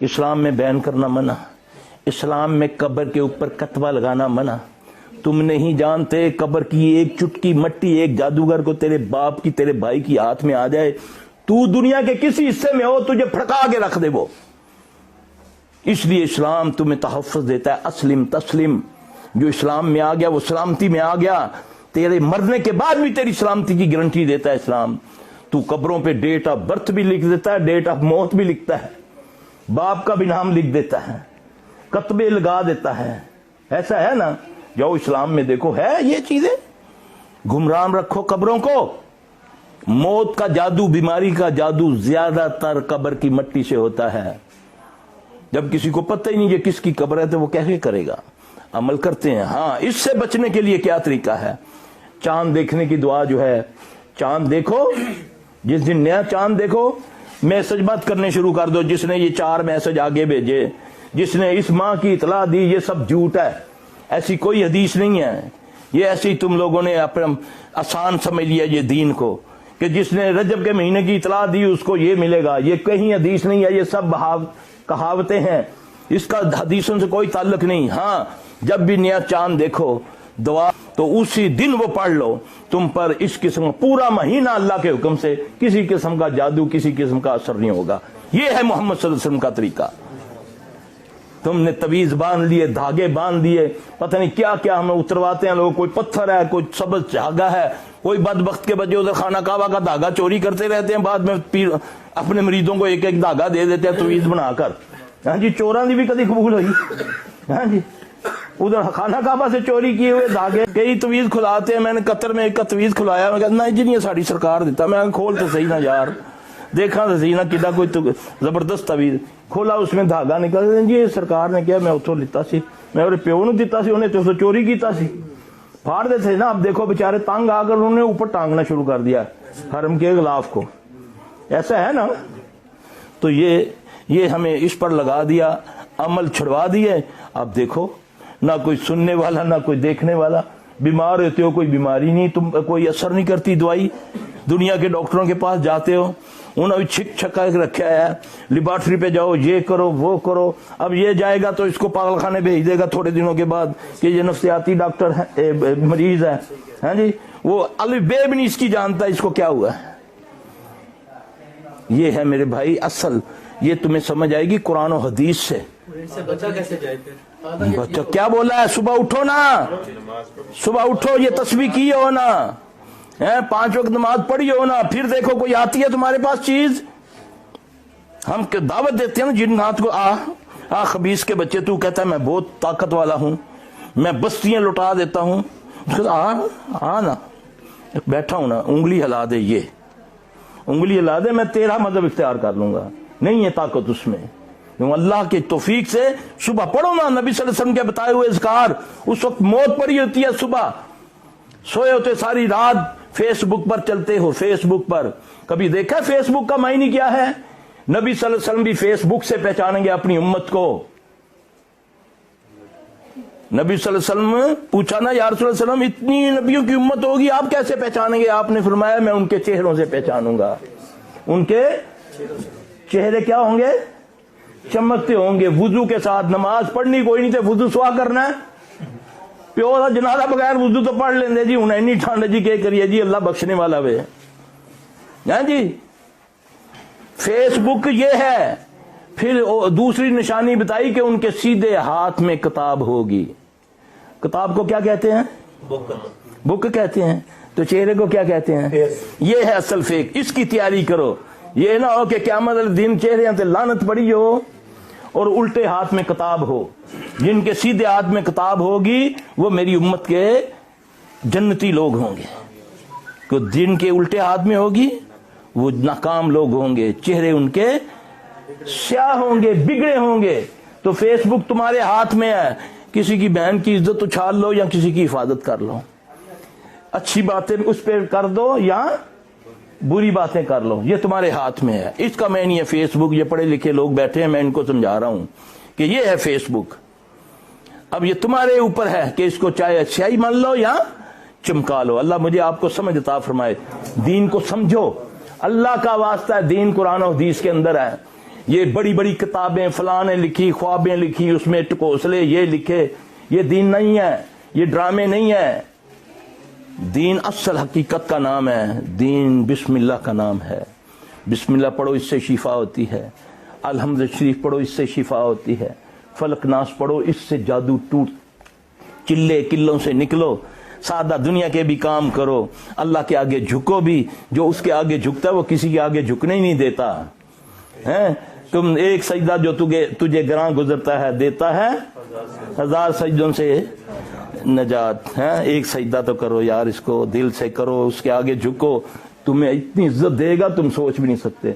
इस्लाम में बैन करना मना, इस्लाम में कब्र के ऊपर कतबा लगाना मना। तुम नहीं जानते कब्र की एक चुटकी मट्टी एक जादूगर को तेरे बाप की तेरे भाई की हाथ में आ जाए, तू दुनिया के किसी हिस्से में हो तुझे फड़का के रख दे वो। इसलिए इस्लाम तुम्हें तहफ़्फ़ुज़ देता है, अस्लिम तस्लिम। जो इस्लाम में आ गया वो सलामती में आ गया, तेरे मरने के बाद भी तेरी सलामती की गारंटी देता है इस्लाम। तू कब्रों पे डेट ऑफ बर्थ भी लिख देता है, डेट ऑफ मौत भी लिखता है, बाप का भी नाम लिख देता है, कतबे लगा देता है। ऐसा है ना? जाओ इस्लाम में देखो, है ये चीजें। गुमराह रखो कब्रों को। मौत का जादू, बीमारी का जादू ज्यादातर कब्र की मट्टी से होता है। जब किसी को पता ही नहीं ये किसकी कब्र है तो वो कैसे करेगा? अमल करते हैं। हाँ, इससे बचने के लिए क्या तरीका है? चांद देखने की दुआ जो है, चांद देखो, जिस दिन नया चांद देखो मैसेज मत करने शुरू कर दो, जिसने ये 4 मैसेज आगे भेजे, जिसने इस माह की इतला दी, ये सब झूठ है। ऐसी कोई हदीस नहीं है। ये ऐसी तुम लोगों ने अपना आसान समझ लिया ये दीन को, कि जिसने रजब के महीने की इतला दी उसको ये मिलेगा। ये कहीं हदीस नहीं है, ये सब कहावतें हैं, इसका हदीसों से कोई ताल्लुक नहीं। हाँ, जब भी नया चांद देखो दुआ तो उसी दिन वो पढ़ लो। तुम पर इस किस्म पूरा महीना अल्लाह के हुक्म से किसी किस्म का जादू, किसी किस्म का असर नहीं होगा। ये है मोहम्मद सल्लल्लाहु अलैहि वसल्लम का तरीका। तुमने तवीज बांध लिए, धागे बांध दिए, पता नहीं क्या क्या हमें उतरवाते हैं लोग। कोई पत्थर है, कोई सबज धागा है, कोई बदबख्त के बच्चे उधर खाना काबा का धागा चोरी करते रहते हैं, बाद में पीर अपने मरीजों को एक एक धागा दे देते हैं तवीज बनाकर। हाँ जी, चोरां दी भी कभी कबूल हुई। हाँ जी, उधर खाना काबा से चोरी किए हुए धागे कई तवीज खुलाते हैं। मैंने कतर में एक तवीज खुलाया, मैं कहना जी नहीं साड़ी सरकार देता। मैं खोल तो सही ना यार, देखा तो सही ना किदा कोई तो जबरदस्त तवीज खोला, उसमें धागा निकल जी सरकार ने किया, मैं उतो लिता सी, मैं और प्यो नूं दिता सी, उन्हें तो चोरी कीता सी। फाड़ देते थे ना। अब देखो बेचारे तंग आकर उन्होंने ऊपर टांगना शुरू कर दिया हरम के खिलाफ को। ऐसा है ना? तो ये हमें इस पर लगा दिया, अमल छुड़वा दिए। अब देखो ना कोई सुनने वाला ना कोई देखने वाला। बीमार होते हो, कोई बीमारी नहीं, तुम कोई असर नहीं करती दवाई। दुनिया के डॉक्टरों के पास जाते हो, उन्होंने छिक छका रखा है, लेबोरेटरी पे जाओ, ये करो वो करो। अब ये जाएगा तो इसको पागलखाने भेज देगा थोड़े दिनों के बाद कि ये नफ्सियाती डॉक्टर है, मरीज है। हाँ जी, वो अली बे भी नहीं इसकी जानता इसको क्या हुआ है। ये है मेरे भाई असल, ये तुम्हें समझ आएगी कुरान और हदीस से। बचा कैसे जाए? बच्चों क्या बोला है? सुबह उठो ना, सुबह उठो, ये तस्बीह की हो ना, 5 वक्त नमाज पढ़ी हो ना, फिर देखो कोई आती है तुम्हारे पास चीज। हम दावत देते हैं ना जिन हाथ को, आ खबीस के बच्चे, तू कहता है मैं बहुत ताकत वाला हूं, मैं बस्तियां लुटा देता हूं। आ ना, बैठा हूं ना, उंगली हिला दे, ये उंगली हिला दे, मैं तेरा मजहब इख्तियार कर लूंगा। नहीं है ताकत उसमें। अल्लाह के तौफीक से सुबह पढ़ो ना नबी सल्लल्लाहु अलैहि वसल्लम के बताए हुए इज़कार। उस वक्त मौत पड़ी होती है, सुबह सोए होते सारी रात फेसबुक पर चलते हो। फेसबुक पर कभी देखा फेसबुक का मायने क्या है? नबी सल्लल्लाहु अलैहि वसल्लम भी फेसबुक से पहचानेंगे अपनी उम्मत को। नबी सल्लल्लाहु अलैहि वसल्लम पूछा ना, या रसूल सल्लम इतनी नबियों की उम्मत होगी, आप कैसे पहचानेंगे? आपने फरमाया मैं उनके चेहरों से पहचानूंगा। उनके चेहरे क्या होंगे? चमकते होंगे। वुजू के साथ नमाज पढ़नी कोई नहीं थे, वुजू सुहा करना है। प्यो का जनाजा बगैर वुजू तो पढ़ लेंगे जी, हूं इन्नी ठंड जी के करिए जी, अल्लाह बख्शने वाला वे। जी फेसबुक ये है। फिर दूसरी निशानी बताई कि उनके सीधे हाथ में किताब होगी। किताब को क्या कहते हैं? बुक कहते हैं। तो चेहरे को क्या कहते हैं? ये है असल फेक। इसकी तैयारी करो, ये ना हो कि क़यामत वाले दिन चेहरे से लानत पड़ी हो और उल्टे हाथ में किताब हो। जिनके सीधे हाथ में किताब होगी वो मेरी उम्मत के जन्नती लोग होंगे। तो जिनके उल्टे हाथ में होगी वो नाकाम लोग होंगे, चेहरे उनके स्याह होंगे, बिगड़े होंगे। तो फेसबुक तुम्हारे हाथ में है, किसी की बहन की इज्जत उछाल लो या किसी की हिफाजत कर लो, अच्छी बातें उस पर कर दो या बुरी बातें कर लो, ये तुम्हारे हाथ में है। इसका मैं नहीं है फेसबुक। ये पढ़े लिखे लोग बैठे हैं, मैं इनको समझा रहा हूं कि ये है फेसबुक। अब ये तुम्हारे ऊपर है कि इसको चाहे अच्छाई मान लो या चमका लो। अल्लाह मुझे आपको समझ अता फरमाए। दीन को समझो, अल्लाह का वास्ता है, दीन कुरान और हदीस के अंदर है। یہ بڑی بڑی کتابیں فلاں نے لکھی، خوابیں لکھی، اس میں ٹکوسلے یہ لکھے، یہ دین نہیں ہے، یہ ڈرامے نہیں ہے۔ دین اصل حقیقت کا نام ہے، دین بسم اللہ کا نام ہے۔ بسم اللہ پڑھو، اس سے شفا ہوتی ہے۔ الحمد شریف پڑھو، اس سے شفا ہوتی ہے۔ فلق ناس پڑھو، اس سے جادو ٹوٹ، چلے کلوں سے نکلو، سادہ دنیا کے بھی کام کرو، اللہ کے آگے جھکو بھی۔ جو اس کے آگے جھکتا ہے وہ کسی کے آگے جھکنے ہی نہیں دیتا ہے۔ تم ایک سجدہ جو تجھے گراں گزرتا ہے دیتا ہے 1000 سجدوں سے نجات ہے۔ ایک سجدہ تو کرو یار، اس کو دل سے کرو، اس کے آگے جھکو، تمہیں اتنی عزت دے گا تم سوچ بھی نہیں سکتے۔